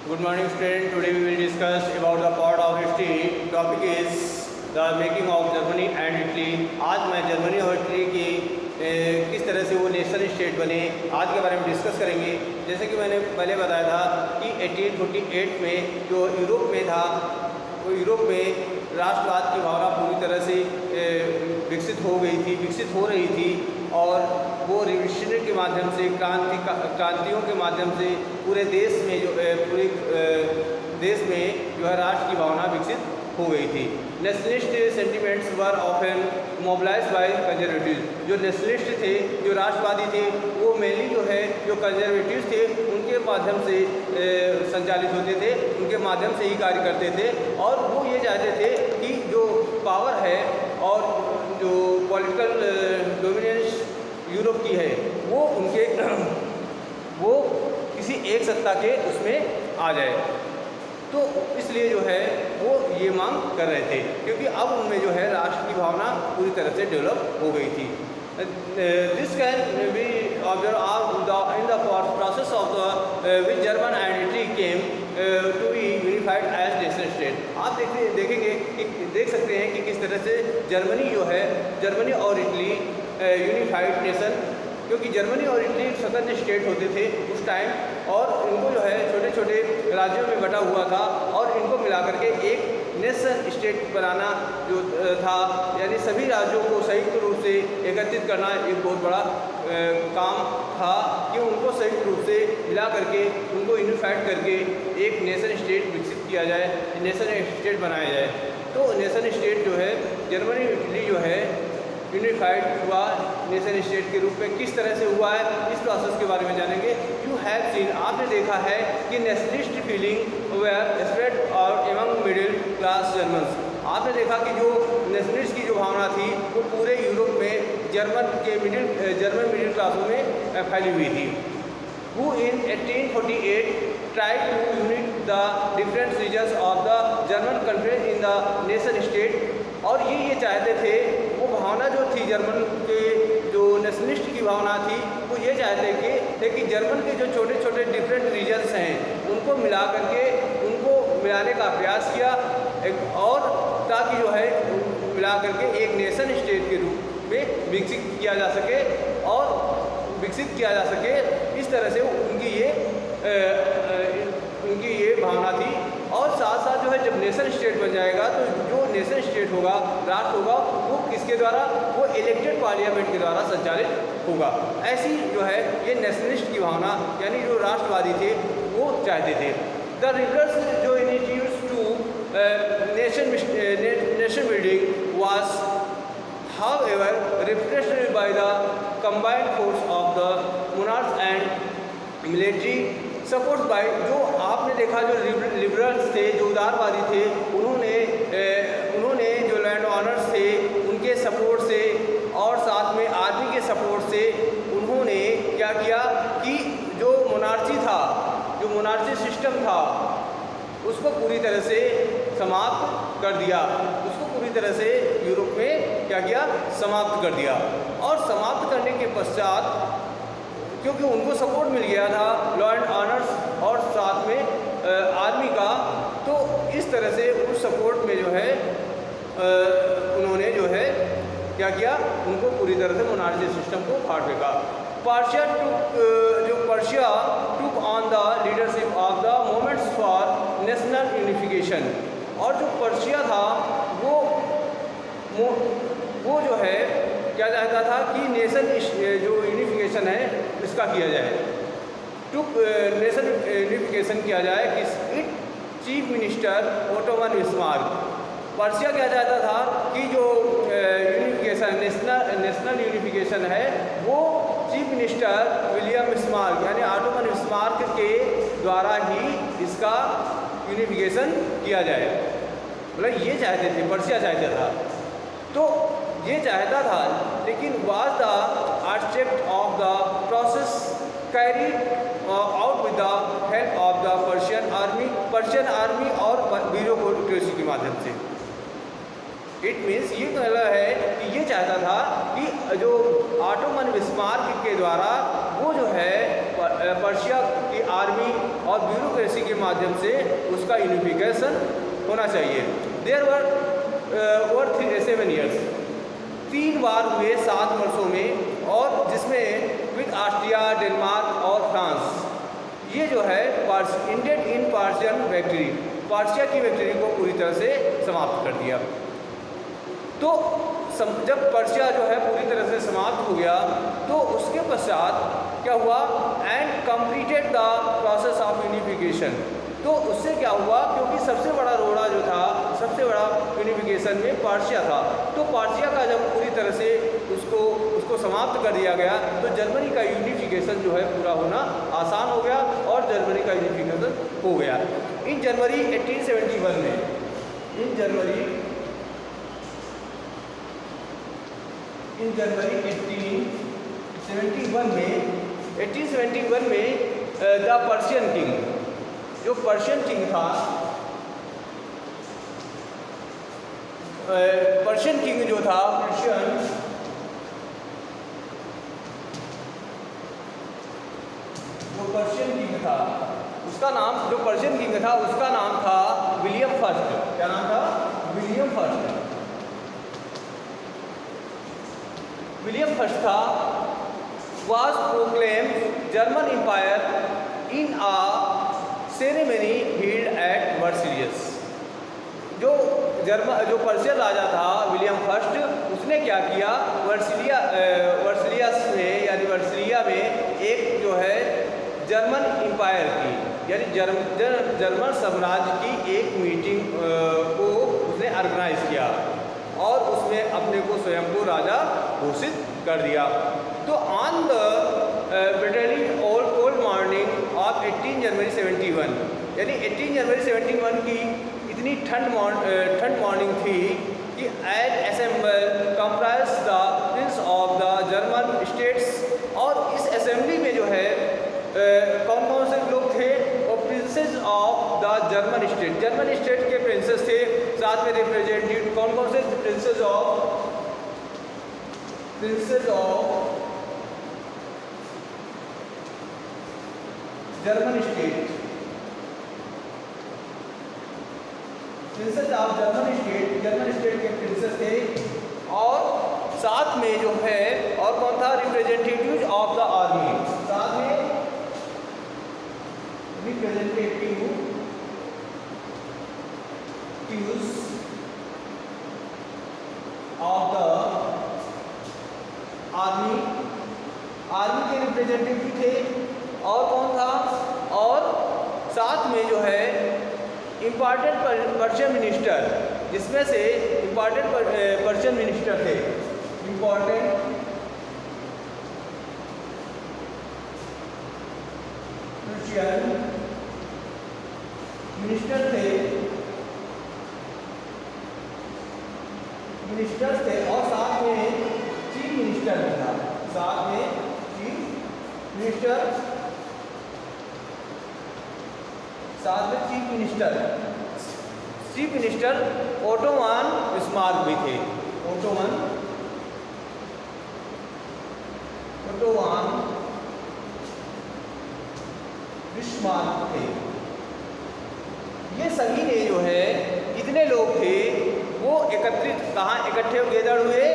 Good morning student. Today we will discuss about the part of history. Topic is the making of Germany and Italy. आज मैं Germany और Italy की किस तरह से वो नेशन स्टेट बने आज के बारे में डिस्कस करेंगे। जैसे कि मैंने पहले बताया था कि 1848 में जो यूरोप में था वो यूरोप में राष्ट्रवाद की भावना पूरी तरह से विकसित हो रही थी और वो रिवॉल्यूशनरी के माध्यम से क्रांतियों के माध्यम से पूरे देश में जो है राष्ट्र की भावना विकसित हो गई थी। Nationalist sentiments were often mobilised by conservatives. जो नेशनलिस्ट थे, जो राष्ट्रवादी थे, वो मेनली जो कंजर्वेटिव्स थे उनके माध्यम से संचालित होते थे, उनके माध्यम से ही कार्य करते थे और वो ये चाहते थे कि जो पावर है और जो पॉलिटिकल डोमिनेंस यूरोप की है वो किसी एक सत्ता के उसमें आ जाए। तो इसलिए जो है वो ये मांग कर रहे थे क्योंकि अब उनमें जो है राष्ट्र की भावना पूरी तरह से डेवलप हो गई थी। This can be observe in the process of the which German and Italy came to be unified as nation state. आप देख सकते हैं कि किस तरह से जर्मनी और इटली यूनिफाइड नेशन, क्योंकि जर्मनी और इटली स्वतंत्र स्टेट होते थे उस टाइम और इनको जो है छोटे छोटे राज्यों में बटा हुआ था और इनको मिलाकर के एक नेशन स्टेट बनाना जो था, यानी सभी राज्यों को संयुक्त रूप से एकत्रित करना एक बहुत बड़ा काम था कि उनको संयुक्त रूप से मिला करके उनको यूनिफाइड करके एक नेशन स्टेट विकसित किया जाए, नेशन स्टेट बनाया जाए। तो नेशन स्टेट जो है जर्मनी इटली जो है यूनिफाइड हुआ नेशन स्टेट के रूप में। किस तरह से हुआ है इस प्रोसेस के बारे में जानेंगे। यू हैव सीन, आपने देखा है कि nationalist feeling were spread out among middle class Germans. आपने देखा कि जो नेशनलिस्ट की जो भावना थी वो पूरे यूरोप में जर्मन मिडिल क्लासों में फैली हुई थी। Who in 1848 tried to unite the different regions of the German country in the nation state। और ये चाहते थे, वो भावना जो थी जर्मन के जो नेशनलिस्ट की भावना थी वो ये चाहते थे कि जर्मन के जो छोटे छोटे डिफरेंट रीजन्स हैं उनको मिला करके उनको मिलाने का प्रयास किया और ताकि जो है मिला करके एक नेशन स्टेट के रूप में विकसित किया जा सके। इस तरह से उनकी ये भावना थी। और साथ साथ जो है जब नेशन स्टेट बन जाएगा तो जो नेशन स्टेट होगा, राष्ट्र होगा, वो किसके द्वारा, वो इलेक्टेड पार्लियामेंट के द्वारा संचालित होगा। ऐसी जो है ये नेशनलिस्ट की भावना यानी जो राष्ट्रवादी थे वो चाहते थे। द रिवर्स जो initiatives to nation building was however repressed by the combined force of the monarchs and military support by, जो आपने देखा जो लिबरल्स थे, जो उदारवादी थे, उन्होंने जो लैंड ऑनर्स थे उनके सपोर्ट से और साथ में आर्मी के सपोर्ट से उन्होंने क्या किया कि जो मोनार्ची सिस्टम था उसको पूरी तरह से समाप्त कर दिया। उसको पूरी तरह से यूरोप में क्या किया, समाप्त कर दिया। और समाप्त करने के पश्चात क्योंकि उनको सपोर्ट मिल गया था लॉ एंड ऑनर्स और साथ में आर्मी का, तो इस तरह से उस सपोर्ट में जो है उन्होंने जो है क्या किया, उनको पूरी तरह से मोनार्ची सिस्टम को फाड़ फेंका। Persia took on the leadership of the movements for national unification. और जो पर्शिया था वो जो है क्या चाहता था कि नेशन जो यूनिफिकेशन है इसका किया जाए, नेशन यूनिफिकेशन किया जाए। कि chief minister Ottoman Bismarck, Persia क्या चाहता था कि जो यूनिफिकेशन नेशनल यूनिफिकेशन है वो चीफ मिनिस्टर विलियम बिस्मार्क यानी ऑटोमन बिस्मार्क के द्वारा ही इसका यूनिफिकेशन किया जाए। मतलब ये चाहते थे, पर्शिया चाहता था, तो ये चाहता था, लेकिन was the architect of the process carried out with the help of the Persian army और ब्यूरोक्रेसी के माध्यम से। इट मीन्स ये कहना है कि ये चाहता था कि जो ऑटोमन बिस्मार्क के द्वारा वो जो है पर्शिया की आर्मी और ब्यूरोक्रेसी के माध्यम से उसका यूनिफिकेशन होना चाहिए। देयर वर ओवर 7 ईयर्स, 3 बार हुए 7 वर्षों में, और जिसमें विद ऑस्ट्रिया, डेनमार्क और फ्रांस, ये जो है ended in Persian victory, Persia की विक्ट्री को पूरी तरह से समाप्त कर दिया। तो जब पर्शिया जो है पूरी तरह से समाप्त हो गया, तो उसके पश्चात क्या हुआ, and completed the process of unification. तो उससे क्या हुआ, क्योंकि सबसे बड़ा रोड़ा जो था, सबसे बड़ा यूनिफिकेशन में पर्शिया था, तो पर्शिया का जब पूरी तरह से उसको समाप्त कर दिया गया, तो जर्मनी का यूनिफिकेशन जो है पूरा होना आसान हो गया, और जर्मनी का यूनिफिकेशन हो गया। इन जनवरी 1871 में, इन जनवरी 1871 में द पर्शियन किंग, जो पर्शियन किंग था, पर्शियन किंग जो था, पर्शियन किंग था, उसका नाम, जो पर्शियन किंग था उसका नाम था विलियम फर्स्ट। क्या नाम था? William first. विलियम फर्स्ट था, was proclaimed German Empire in a ceremony held at Versailles। जो पर्शियन राजा था विलियम फर्स्ट, उसने क्या किया, वर्सिलियस में यानी वर्सिलिया में एक जो है जर्मन एम्पायर की, यानी जर्मन साम्राज्य की एक मीटिंग को उसने ऑर्गेनाइज किया, और उसमें अपने को स्वयं को राजा घोषित कर दिया। तो on the bitterly cold morning of 18 January 71, यानी 18 जनवरी 71 की इतनी ठंड मॉर्निंग थी कि at assemble comprise the prince of the German states, और इस असेंबली में जो है कौन कौन से लोग थे, और princess of the German state के प्रिंसेस थे, साथ में रिप्रेजेंटेटिव कौन कौन से, princess of German state, German state के प्रिंसेस थे, और साथ में जो है और कौन था, रिप्रेजेंटेटिव ऑफ द आर्मी, साथ में रिप्रेजेंटेटिव ऑफ द आर्मी के रिप्रेजेंटेटिव थे, और कौन था, और साथ में जो है इम्पॉर्टेंट पर्शियन मिनिस्टर, जिसमें से इम्पॉर्टेंट पर्शियन मिनिस्टर थे, इम्पॉर्टेंट पर्शियन मिनिस्टर थे, और साथ में चीफ मिनिस्टर भी था, साथ में चीफ मिनिस्टर ओटोमान बिस्मार्क भी थे, ओटोमान बिस्मार्क थे। ये सभी ने जो है, इतने लोग थे, वो इकट्ठे गैदर हुए,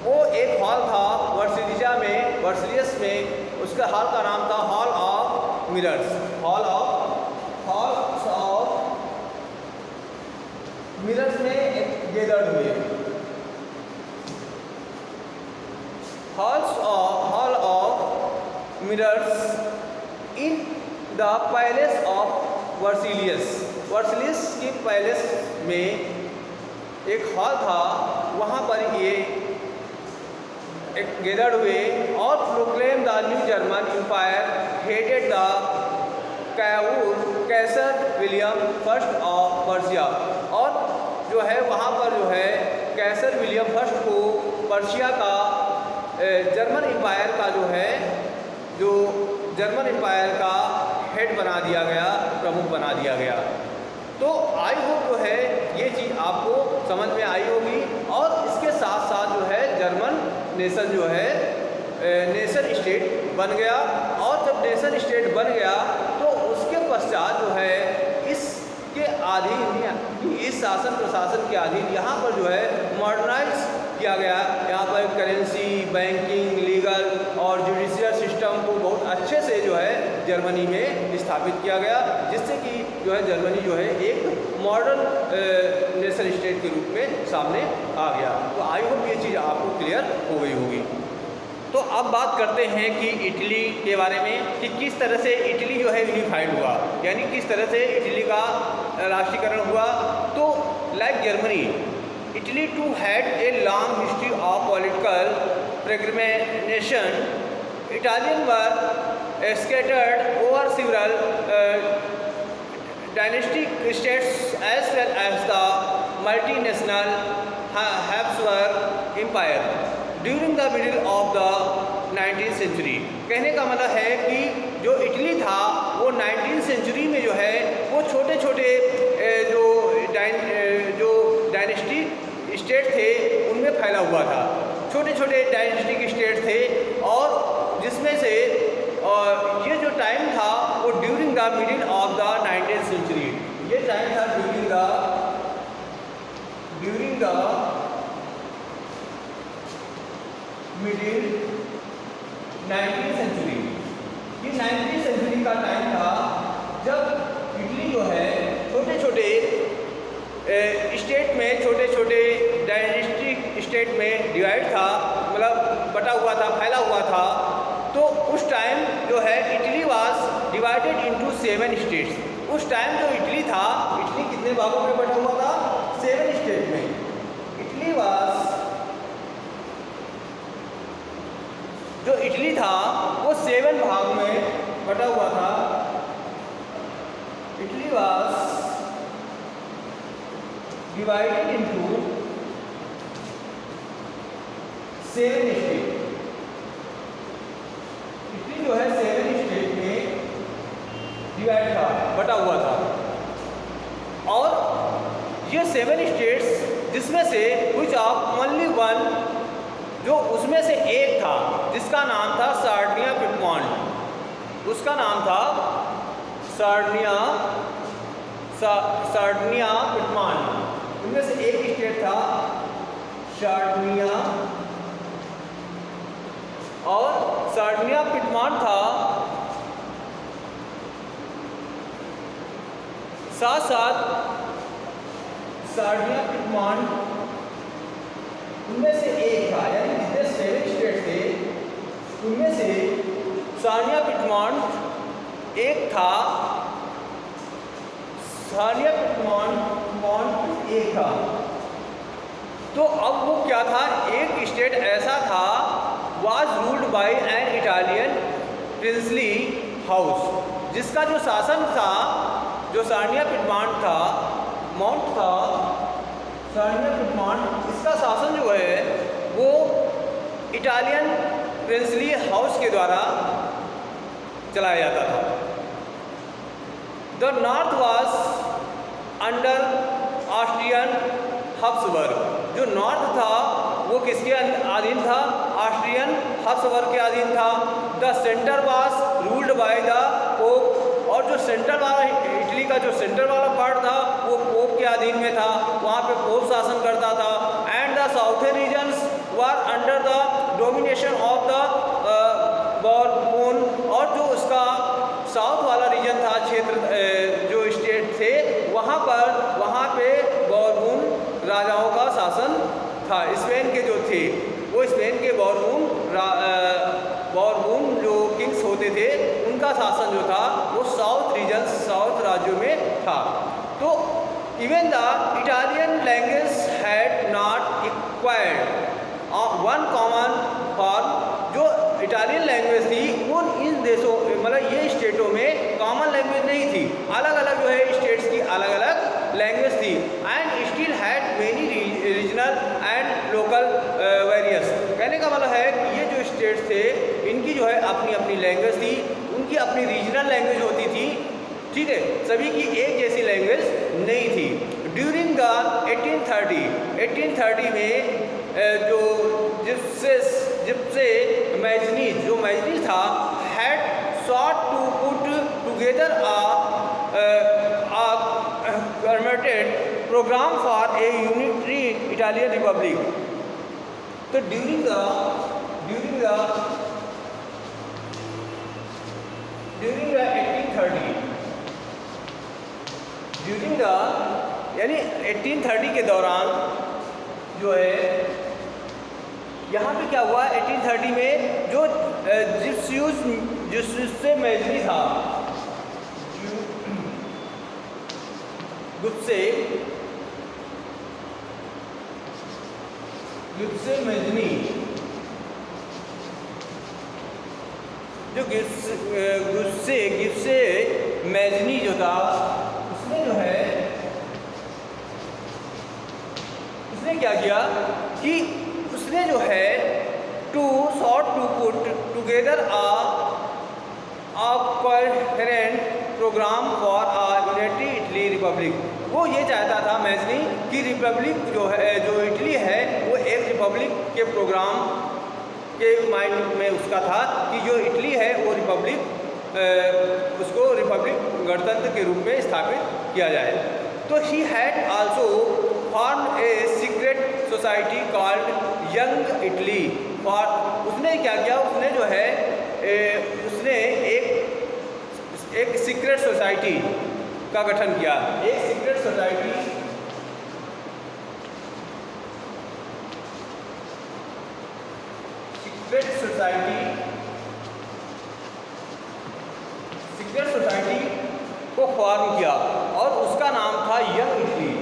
वो एक हॉल था वर्सिलियस में, उसका हॉल का नाम था हॉल ऑफ मिरर्स, मिरर्स में एक गैदर हुए, hall of mirrors in the palace of Versailles की पैलेस में एक हॉल था, वहाँ पर ये एक गैदर हुए, और proclaim the new German empire headed the Kaiser William first of Prussia, और जो है वहाँ पर जो है कैसर विलियम फर्स्ट को पर्शिया का जर्मन एम्पायर का जो जर्मन एम्पायर का हेड बना दिया गया, प्रमुख बना दिया गया। तो आई होप जो है ये चीज़ आपको समझ में आई होगी, और इसके साथ साथ जो है जर्मन नेशन जो है नेशन स्टेट बन गया, और जब नेशन स्टेट बन गया तो उसके ब्रिटिश शासन प्रशासन के अधीन यहाँ पर जो है मॉडर्नाइज किया गया। यहाँ पर करेंसी, बैंकिंग, लीगल और जुडिशियल सिस्टम को बहुत अच्छे से जो है जर्मनी में स्थापित किया गया, जिससे कि जो है जर्मनी जो है एक मॉडर्न नेशन स्टेट के रूप में सामने आ गया। तो आई होप ये चीज़ आपको क्लियर हो गई होगी। तो अब बात करते हैं कि इटली के बारे में कि किस तरह से इटली जो है यूनिफाइड हुआ, यानी किस तरह से इटली का राष्ट्रीयकरण हुआ। तो like Germany, Italy too had a long history of political fragmentation. Italians were scattered over several dynastic states as well as the multinational Habsburg Empire during the middle of the 19th century. कहने का मतलब है कि जो Italy था वो 19th century में जो है वो छोटे छोटे जो डायनेस्टिक स्टेट थे उनमें फैला हुआ था। छोटे छोटे डायनेस्टिक स्टेट थे और जिसमें से ये जो टाइम था वो during the middle of the 19th century, ये टाइम था during the middle 19th century. ये 19th सेंचुरी का टाइम था जब इटली जो है छोटे छोटे स्टेट में, छोटे छोटे डायनेस्टिक स्टेट में डिवाइड था, मतलब बटा हुआ था, फैला हुआ था। तो उस टाइम जो है Italy was divided into 7 states. उस टाइम जो इटली था, इटली कितने भागों में बटा हुआ था? 7 स्टेट में। इटली वाज, जो इटली था वो 7 भाग में बटा हुआ था। Italy was divided into 7 state. Italy जो है 7 स्टेट में डिवाइड था, बटा हुआ था। और ये 7 स्टेट्स जिसमें से कुछ ऑफ ओनली वन, जो उसमें से एक था जिसका नाम था सार्डिनिया पिडमॉन्ट, उसका नाम था सार्डिनिया पिडमॉन्ट। उनमें से एक स्टेट था सार्डिनिया, और सार्डिनिया पिडमॉन्ट था। साथ साथ सार्डिनिया पिडमॉन्ट उनमें से एक था, यानी जितने 7 स्टेट थे उनमें से सार्डिनिया पिडमॉन्ट एक था। सार्डिनिया पिडमॉन्ट एक था। तो अब वो क्या था? एक स्टेट ऐसा था was ruled by an Italian princely house, जिसका जो शासन था, जो सार्डिनिया पिडमॉन्ट था, माउंट था सार्डिनिया पिडमॉन्ट, इसका शासन जो है वो इटालियन प्रिंसली हाउस के द्वारा चलाया जाता था। The north was under Austrian Habsburg. जो नॉर्थ था वो किसके अधीन था? ऑस्ट्रियन हब्सबर्ग के अधीन था। The centre was ruled by the pope, और जो सेंट्रल वाला इटली का जो सेंट्रल वाला पार्ट था वो पोप के अधीन में था, वहाँ पे पोप शासन करता था। And the southern regions were under the domination of the Bourbon, और जो उसका साउथ वाला रीजन था, क्षेत्र जो स्टेट थे, वहाँ पे बॉरबोन राजाओं का शासन था। स्पेन के जो थे वो स्पेन के बॉरबोन जो किंग्स होते थे उनका शासन जो था वो साउथ रीजन, साउथ राज्यों में था। तो even the Italian language had not acquired one common form. जो इटालियन लैंग्वेज थी उन इन देशों, मतलब ये स्टेटों में कॉमन लैंग्वेज नहीं थी, अलग अलग जो है स्टेट्स की अलग अलग लैंग्वेज थी। And still had many regional and local variables. कहने का मतलब है कि ये जो स्टेट्स थे इनकी जो है अपनी अपनी लैंग्वेज थी, उनकी अपनी रीजनल लैंग्वेज होती थी, ठीक है, सभी की एक जैसी लैंग्वेज नहीं थी। ड्यूरिंग द 1830 में जो जिससे मैजनीज था had sought to put together a permanent programme for a unitary Italian republic. तो ड्यूरिंग द 1830 के दौरान जो है यहाँ पे क्या हुआ, 1830 में जो जिससे मेजनी था, गिब्से मेजनी, जो गिब्से मेजनी जो था, उसने जो है उसने क्या किया कि उसने जो है to put together a coherent program for a unity Italy Republic। वो ये चाहता था मेजनी कि रिपब्लिक जो है, जो इटली है, वो एक रिपब्लिक के प्रोग्राम के माइंड में उसका था कि जो इटली है वो रिपब्लिक, उसको रिपब्लिक गणतंत्र के रूप में स्थापित किया जाए। तो he had also form a secret society called young Italy. और उसने क्या किया, उसने जो है उसने एक सीक्रेट सोसाइटी का गठन किया। एक सीक्रेट सोसाइटी को फॉर्म किया और उसका नाम था यंग इटली।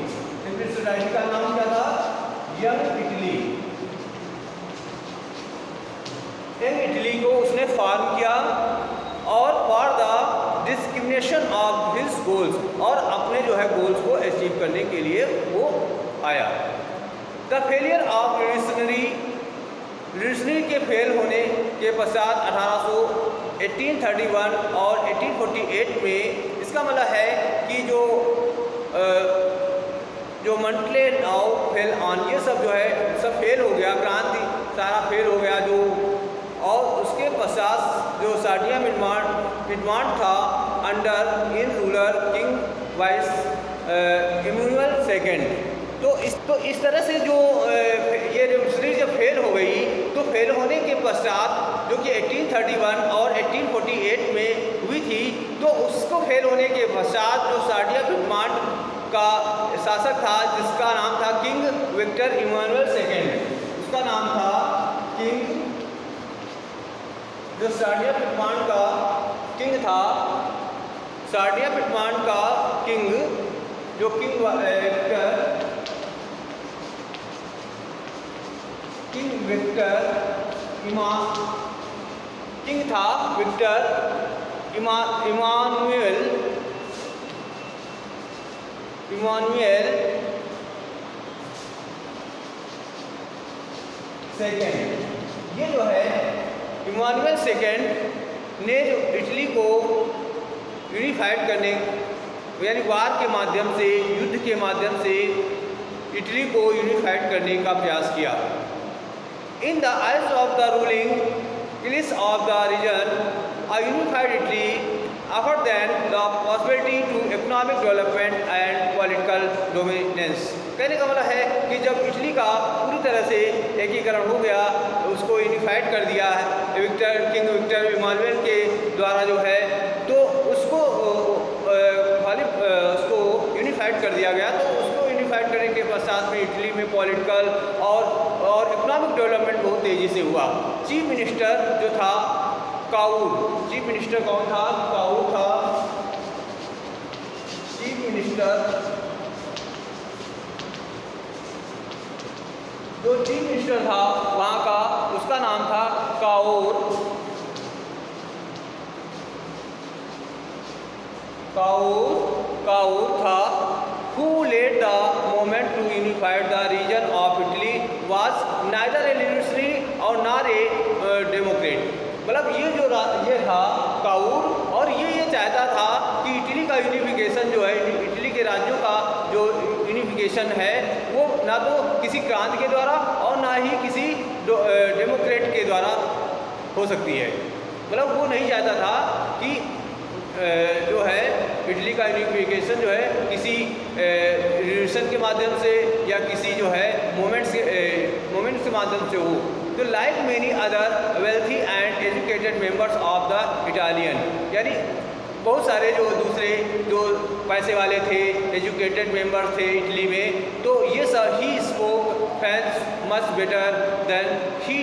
सीक्रेट सोसाइटी का नाम क्या था? Young Italy. यंग इटली को उसने फॉर्म किया और for the discrimination of his goals, और अपने जो है गोल्स को अचीव करने के लिए वो आया। द फेलियर ऑफ रिवॉल्यूशनरी के फेल होने के पश्चात 1831 और 1848 में, इसका मतलब है कि जो मंटले नाउ फेल ऑन, ये सब जो है सब फेल हो गया, क्रांति सारा फेल हो गया जो। और उसके पश्चात जो साडिया मिडमांड था अंडर इन रूलर किंग वाइस इमैनुअल सेकेंड। तो इस तरह से जो ये रिवॉल्यूशनरी जब फेल हो गई, तो फेल होने के पश्चात जो कि 1831 और 1848 में हुई थी, तो उसको फेल होने के पश्चात जो साडिया मिडमांड का शासक था, जिसका नाम था किंग विक्टर इमैनुअल सेकेंड, उसका नाम था किंग, जो साडिया मिडमांड का किंग था, साडिया मिडमांड का किंग, जो किंग विक्टर किंग था, विक्टर इमानुएल सेकेंड। ये जो है इमानुएल सेकेंड ने जो इटली को यूनिफाइड करने, यानी वार के माध्यम से, युद्ध के माध्यम से इटली को यूनिफाइड करने का प्रयास किया। In the eyes of the ruling class of the region, a unified Italy offered then the possibility to economic development and political dominance। कहने का मतलब है कि जब इटली का पूरी तरह से एकीकरण हो गया, उसको यूनिफाइड कर दिया है किंग विक्टर इमानुएल के द्वारा जो है, तो उसको यूनिफाइड कर दिया गया। तो उसको यूनिफाइड करने के पश्चात में इटली में पॉलिटिकल और इकोनॉमिक डेवलपमेंट बहुत तेज़ी से हुआ। चीफ मिनिस्टर जो था काउर, चीफ मिनिस्टर कौन था? काउर था चीफ मिनिस्टर। जो चीफ मिनिस्टर था वहाँ का, उसका नाम था काउर था। Who led the movement to unify the region of Italy was neither a revolutionary or nor a democrat। मतलब ये था काउर, और ये चाहता था कि इटली का यूनिफिकेशन जो है, इटली के राज्यों का जो यूनिफिकेशन है, वो ना तो किसी क्रांति के द्वारा और ना ही किसी डेमोक्रेट के द्वारा हो सकती है। मतलब वो नहीं चाहता था कि जो है इटली का यूनिफिकेशन जो है किसी रिवोल्यूशन के माध्यम से या किसी जो है मोमेंट्स के माध्यम से हो। तो like many other wealthy and educated members of the Italian, यानी बहुत सारे जो दूसरे जो पैसे वाले थे, एजुकेटेड मेंबर्स थे इटली में, तो ये सब he spoke French much better than he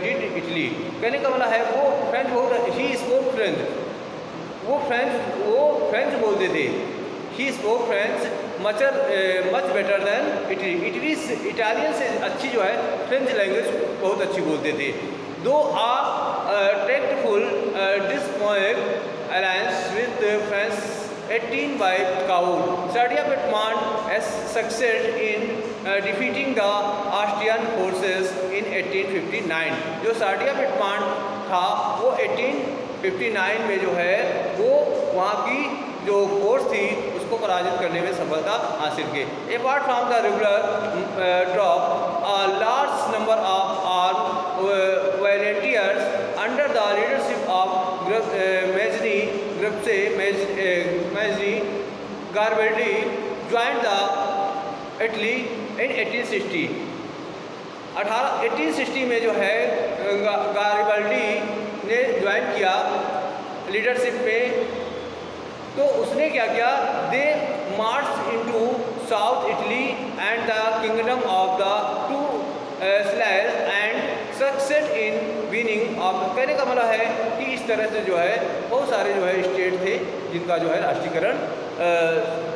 did Italy. कहने का मतलब है वो फ्रेंच बहुत, ही स्पोक फ्रेंच, वो फ्रेंच बोलते थे। He spoke French much better than Italy, Italian से अच्छी जो है फ्रेंच लैंग्वेज बहुत अच्छी बोलते थे। दो tactful डिस्पॉइंट alliance with France 18 by Cavour, Sardinia-Piedmont has succeeded in defeating the Austrian forces in 1859। जो सार्डिया-पिडमॉन्ट था वो 1859 में जो है वो वहाँ की जो फोर्स थी उसको पराजित करने में सफलता हासिल की। Apart from the regular troops a large number of armed volunteers under the leadership of Mazzini Garibaldi join the Italy in 1860। 1860 में जो है गारिबल्डी ने ज्वाइन किया लीडरशिप में। तो उसने क्या किया, they march into south Italy and the kingdom of the two slash and succeed in winning of. कहने का मतलब है कि इस तरह से जो है बहुत सारे जो है स्टेट थे जिनका जो है राष्ट्रीयकरण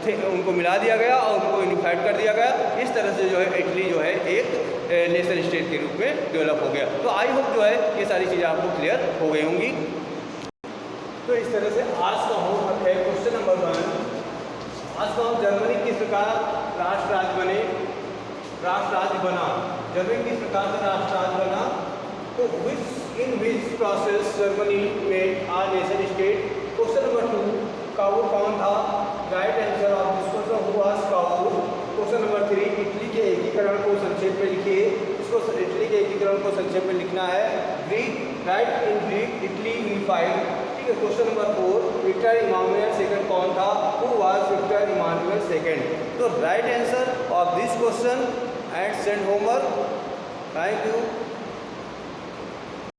थे, उनको मिला दिया गया और उनको यूनिफाइड कर दिया गया। इस तरह से जो है इटली जो है एक नेशन स्टेट के रूप में डेवलप हो गया। तो आई होप जो है ये सारी चीज़ें आपको क्लियर हो गई होंगी। तो इस तरह से आज का होमवर्क है क्वेश्चन नंबर 1। आज का हम जर्मनी किस प्रकार राष्ट्र राज्य बना, जर्मनी किस प्रकार से राष्ट्र राज्य बना। तो इन विच प्रोसेस जर्मनी में a nation state. Question number 2, Cavour कौन था, right answer of this question who was Cavour. Question number 3, Italy के एकीकरण को संक्षेप में लिखिए। इसको इटली के एकीकरण को संक्षेप में लिखना है। Greek, write in Greek Italy unified. Question number 4, Victor Emmanuel second कौन था, who was Victor Emmanuel second. तो write answer of this question and send homework. Thank you.